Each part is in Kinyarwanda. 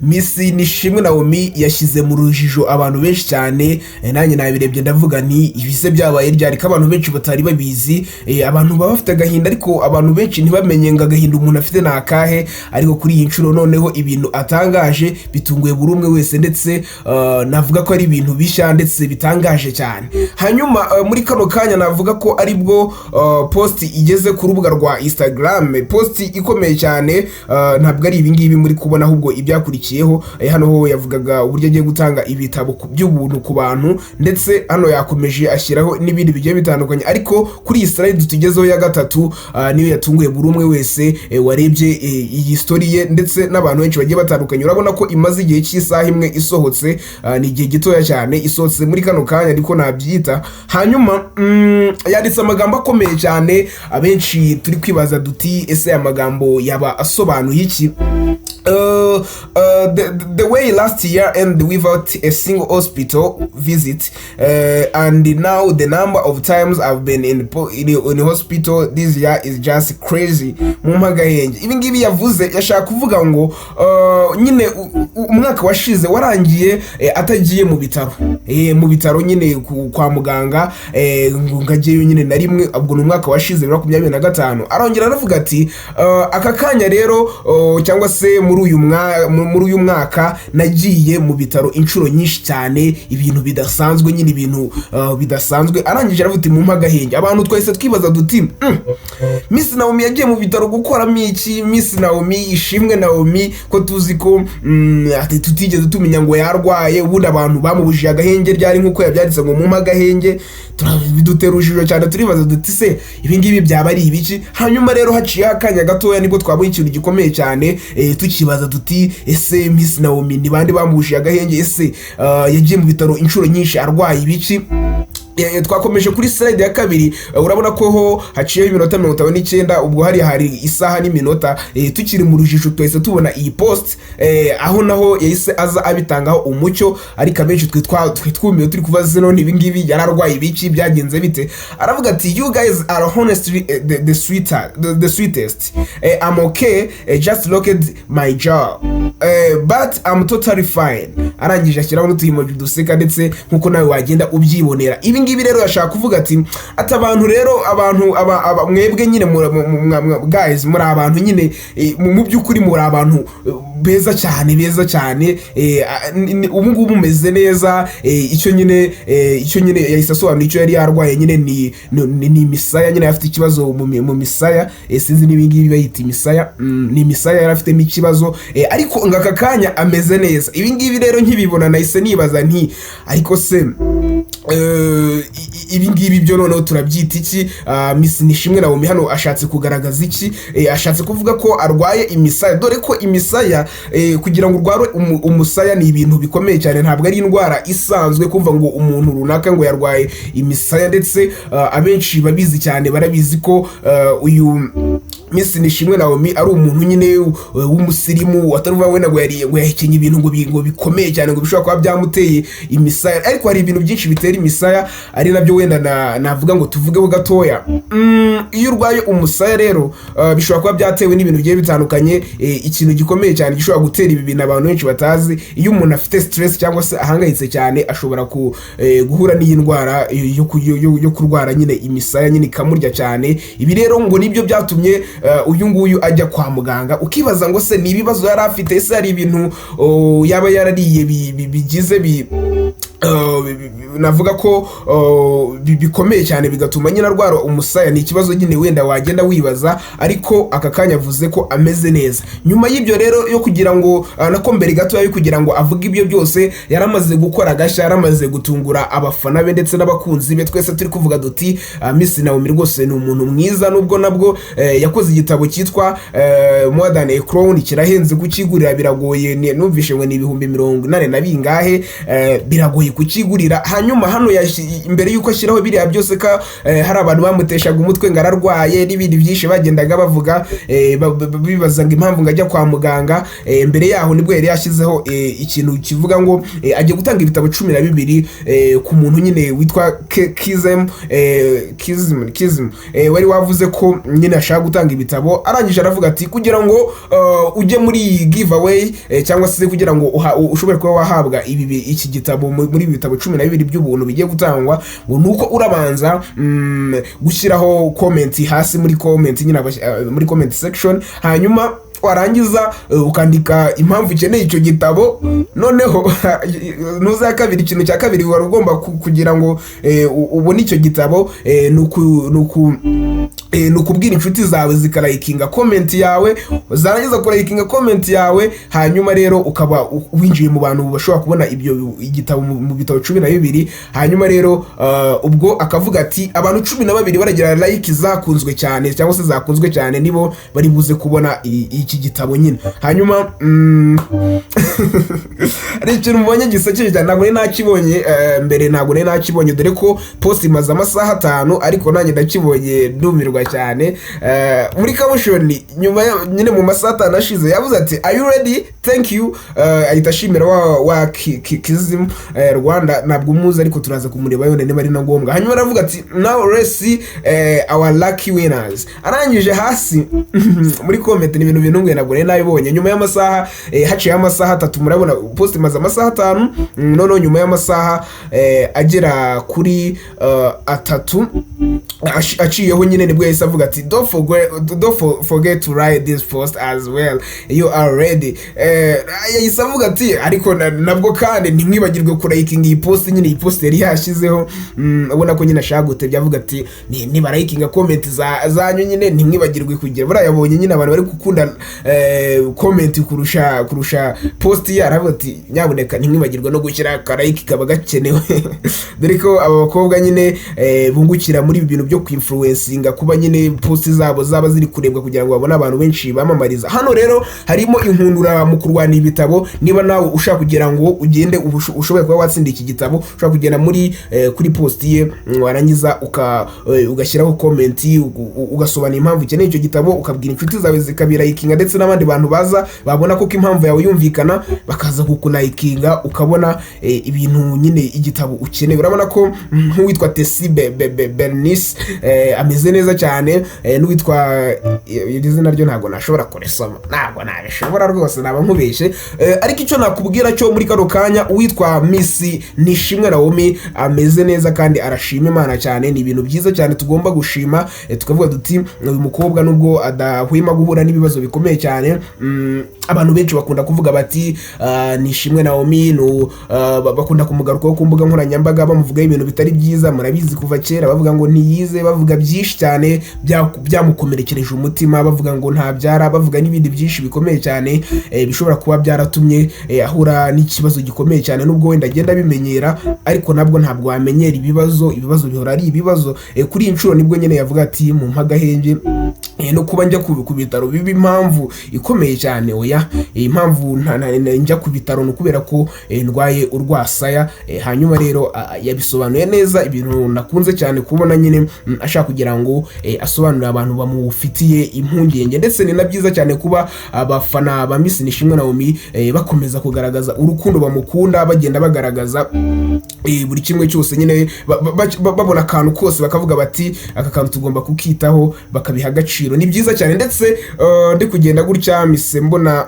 Miss Naomi yashyize mu rujijo abantu benshi cyane, nanjye nabirebye ndavuga ni ibise byabaye ryari ko abantu benshi batari babizi, abantu baba bafite agahinda ariko abantu benshi ntibamenye ngo agahinda umuntu afite nakahe, ariko kuri iyi nshuro noneho ibintu atangaje bitunguye buri umwe wese, ndetse navuga ko ari ibintu bishya ndetse bitangaje cyane. Hanyuma muri kano kanya navuga ko ari bwo post igeze ku rubuga rwa Instagram, post ikomeye cyane, ntabwo ari ibingibi muri kubona ahubwo ibyakurikiyeho. Hano ho yavugaga uburyo agiye gutanga ibitabo by'ubuntu ku bantu, ndetse hano yakomeje ashyiraho n'ibindi bigiye bitandukanye, ariko kuri iyi slide tugezeho ya gatatu niyo yatunguye buri umwe wese warebye iyi story ye, ndetse n'abantu benshi bagiye batandukanye. Urabona ko imaze igihe cy'isaha imwe isohotse, ni igihe gitoya cyane isohotse muri kano kanya ariko nabyita. Hanyuma yanditse amagambo akomeye cyane, abenshi turi kwibaza duti ese aya magambo yaba asobanuye iki? The way last year ended without a single hospital visit, and now the number of times I've been in hospital this year is just crazy. Mumagahenge ibi ngibi yavuze yashaka kuvuga ngo nyine umwaka washize warangiye atagiye mu bitaro nyine kwa muganga, ngagiye nyine na rimwe, ubwo ni umwaka washize 2025. Arongera aravuga ati aka kanya rero cyangwa se muri uyu mwaka nagiye mu bitaro inshuro nyinshi cyane, ibintu bidasanzwe nyine ibintu bidasanzwe. Arangije aravuga ati mumagahenge abantu twese twibaza duti Miss Naomi yagiye mu bitaro gukoramo iki? Miss Naomi ishimwe Naomi ko tuzi ko ati tutigeze tumenya ngo yarwaye, ubundi abantu bamubujije agahenge ryari nkuko yabyanditse ngo mumagahenge. Turabidutera urujijo cyane, turibaza duti se ibi ngibi byaba ari ibiki? Hanyuma rero haciye akanya gatoya nibwo twabonye ikintu gikomeye cyane, tukibaza duti ese Miss Naomi ni bande bamubujije agahenge? Ese yagiye mu bitaro inshuro nyinshi arwaye ibiki? Twakomeje kuri slide ya kabiri, urabona ko ho haciyeho iminota 59, ubwo hari isaha n'iminota, tukiri mu rujijo twese tubona iyi post, aho naho yahise aza abitangaho umucyo, ariko abenshi twitwumiye turi kubaza none ibi ngibi yararwaye ibiki, byagenze bite? Aravuga ati you guys are honestly the sweetest. I'm okay, just looked my jaw, but I'm totally fine. Arangije ashyiraho n'utuhimoji duseka, ndetse nkuko nawe wagenda ubyibonera. Ibi ngibi rero yashaka kuvuga ati abantu rero mwebwe nyine guys muri abantu nyine mu by'ukuri muri abantu beza cyane, ubu ngubu meze neza. Icyo nyine yahise asobanura icyo yari yarwaye nyine ni misaya, nyine afite ikibazo mu misaya, sinzi n'ibingibi bayita misaya, ni misaya yari afitemo ikibazo, ariko ngaka kanya ameze neza. Ibi ngibi rero nkibibona nahise nibaza nti ariko se ibi ngibi byo noneho turabyita iki? Miss Naomi hano ashatse kugaragaza iki? Ashatse kuvuga ko arwaye imisaya, dore ko imisaya kugira ngo urware umusaya ni ibintu bikomeye cyane, ntabwo ari indwara isanzwe kumva ngo umuntu runaka ngo yarwaye imisaya, ndetse abenshi babizi cyane barabizi ko uyu Miss Naomi ari umuntu nyine w'umusirimu, ataruva wenda ngo yahekenye ibintu ngo bikomeye cyane ngo bishobora kuba byamuteye imisaya, ariko hari ibintu byinshi bitera imisaya, ari nabyo wenda navuga ngo tuvugeho gatoya. Iyo urwaye umusaya rero bishobora kuba byatewe n'ibintu bigiye bitandukanye. Ikintu gikomeye cyane gishobora gutera ibi bintu abantu benshi batazi, iyo umuntu afite stress cyangwa se ahangayitse cyane, ashobora guhura n'iyi ndwara yo kurwara nyine imisaya nyine ikamurya cyane. Ibi rero ngo nibyo byatumye uyu nguyu ajya kwa muganga. Ukibaza ngo se ni ibibazo yari afite, ese hari ibintu yaba yarariye bigize navuga ko bikomeye cyane bigatuma nyine arwara umusaya? Ni ikibazo nyine wenda wagenda wibaza, ariko aka kanya avuze ko ameze neza. Nyuma y'ibyo rero yo kugira ngo nako mbere gato yo kugira ngo avuge ibyo byose, yaramaze gukora agashya, yaramaze gutungura abafana be ndetse n'abakunzi be. Twese turi kuvuga duti Miss Naomi rwose ni umuntu mwiza, nubwo nabwo yakoze igitabo cyitwa More Than a Crown, kirahenze kukigurira, biragoye, numvishe ngo ni 80,000 na bingahe, biragoye biramugoye kukigurira. Hanyuma hano imbere yuko ashyiraho biriya byose ka hari abantu bamuteshaga umutwe ngo ararwaye n'ibindi byinshi bagendaga bavuga bibaza ngo impamvu ngajya kwa muganga. Mbere yaho nibwo yari yashyizeho ikintu kivuga ngo agiye gutanga ibitabo 12 ku muntu nyine witwa Kism wari wavuze ko nyine ashaka gutanga ibitabo. Arangije aravuga ati kugira ngo ujye muri giveaway cyangwa se kugira ngo ushobore kuba wahabwa iki gitabo muri ibitabo 12 by'ubuntu bigiye gutangwa, ngo nuko urabanza gushyiraho comment hasi muri comment nyine muri comment section, hanyuma warangiza ukandika impamvu ukeneye icyo gitabo. Noneho nuza kabiri, ikintu cya kabiri wari ugomba kugira ngo ubone icyo gitabo nukubwira inshuti zawe zikarayikinga comment yawe. Zarangiza kurayikinga comment yawe, hanyuma rero ukaba winjiye mu bantu bashobora kubona ibyo igitabo mu bitabo 12. Hanyuma rero ubwo akavuga ati abantu 12 baragira like zakunzwe cyane cyangwa se zakunzwe cyane nibo bari buze kubona iki gitabo nyine. Hanyuma ari ikintu mbonye gisekeje cyane, ntabwo nakibonye mbere, ntabwo nakibonye dore ko post imaze amasaha 5, ariko nanjye ndakibonye ndumirwa cyane. Muri caption nyuma nyine mu masaha 5 ashize yavuze ati are you ready, thank you. Ahita ashimira wa Kism Rwanda, ntabwo muzi ariko turaza kumureba yone niba ari na ngombwa. Hanyuma aravuga ati now let's see our lucky winners. Arangije hasi muri comment ni ibintu ntabwo nabibonye. Nyuma y'amasaha haciye amasaha 3, murabona post imaze amasaha 5, none nyuma y'amasaha agera kuri 3 aciyeho nyine nibwo yahise avuga ati don't forget to write this post as well, you are ready. Yahise avuga ati ariko nabwo kandi ntimwibagirwe kurayikinga iyi post nyine. Iyi post yari yashyizeho ubona ko nyine ashaka gutebya, avuga ati niba rayikinga comment zanyu nyine ntimwibagirwe kugira. Barayabonye nyine abantu bari gukunda comment kurusha post ya, aravuga ati nyabuneka ntimwibagirwe no gushyira karayiki kaba gakenewe. Dore ko aba bakobwa nyine bungukira muri ibintu byo kwinfluencinga, kuba nyine post zabo zaba ziri kurebwa kugira ngo babone abantu benshi bamamariza. Hano rero harimo inkundura mu kurwana ibitabo. Niba nawe ushaka kugira ngo ugende ushobore kuba watsinda iki gitabo, ushaka kugenda kuri post ye, warangiza ugashyiraho comment ugasobanura impamvu ukeneye icyo gitabo, ukabwira inshuti zawe zikabirayikinga, ndetse n'abandi bantu baza babona ko impamvu yawe yumvikana bakaza kukulayikinga, ukabona ibintu nyine igitabo ukeneye. Urabona ko nk'uwitwa Tesi Bernice ameze neza cyane, n'uwitwa izina ryo ntabwo nashobora kuresoma, ntabwo nabishobora rwose, naba nkubeshe. Ariko icyo nakubwira cyo muri kano kanya, uwitwa Miss Naomi ameze neza kandi arashima Imana cyane. Ni ibintu byiza cyane tugomba gushima, tukavuga duti uyu mukobwa nubwo adahwema guhura n'ibibazo bikomeye cyane. Abantu benshi bakunda kuvuga bati Nishimwe Naomi bakunda kumugarukaho ku mbuga nkoranyambaga bamuvuga ibintu bitari byiza. Murabizi kuva kera bavuga ngo ntiyize, bavuga byinshi cyane byamukomerekereje umutima, bavuga ngo ntabyara, bavuga n'ibindi byinshi bikomeye cyane bishobora kuba byaratumye ahura n'ikibazo gikomeye cyane. Nubwo wenda agenda bimenyera, ariko nabwo ntabwo wamenyera ibibazo bihora ari ibibazo. Kuri inshuro nibwo nyine yavuga ati mu mpagahenge no kuba njya ku bitaro biba impamvu ikomeye cyane. Oya, impamvu njya ku bitaro no kubera ko ndwaye urwasaya. Hanyuma rero yabisobanuye neza, ibintu nakunze cyane kubona nyine ashaka kugira ngo asobanurire abantu bamufitiye impungenge. Ndetse ni na byiza cyane kuba abafana ba Miss Naomi bakomeza kugaragaza urukundo bamukunda, bagenda bagaragaza buri kimwe cyose nyine babona akantu kose bakavuga bati aka kantu tugomba kukitaho, bakabiha agaciro. Ni byiza cyane. Ndetse ndi kugenda gutya mise mbona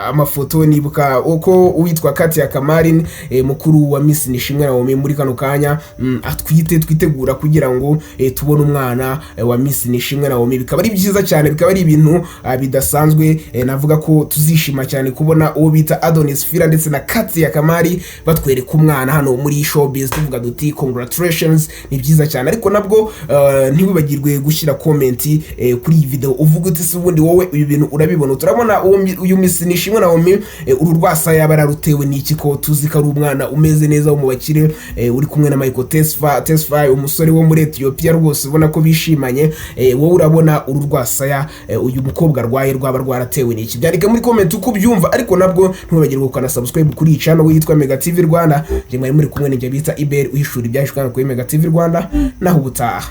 amafoto, nibuka uko uwitwa Katia Kamarin mukuru wa Miss Naomi muri kano kanya twitegura kugira ngo tubone umwana wa Miss Naomi. Bikaba ari byiza cyane, bikaba ari ibintu bidasanzwe. Navuga ko tuzishima cyane kubona uwo bita Adonis Fira ndetse na Katia Kamari batwereka umwana hano muri showbiz. Tuvuga duti congratulations, ni byiza cyane. Ariko nabwo ntiwibagirwe gushyira comment kuri iyi video uvuga uti se ubundi wowe uyu bintu urabibona. Turabona uyu Miss Naomi uru rwasaya bararutewe n'iki ko tuzi ko ari umwana umeze neza wo mu bakire uri kumwe na Michael Tesfaye umusore wo muri Ethiopia rwose ubona ko bishimanye. Wowe urabona uru rwasaya uyu mukobwa rwaye rwaba rwaratewe n'iki? Byandika muri comment uko byumva, ariko nabwo ntubagirwe gukana subscribe kuri iyi channel yitwa MEGA TV Rwanda. Je mwari muri kumwe n'ibyo bita iberi uhishura ibyashikana kuri MEGA TV Rwanda naho ubutaha.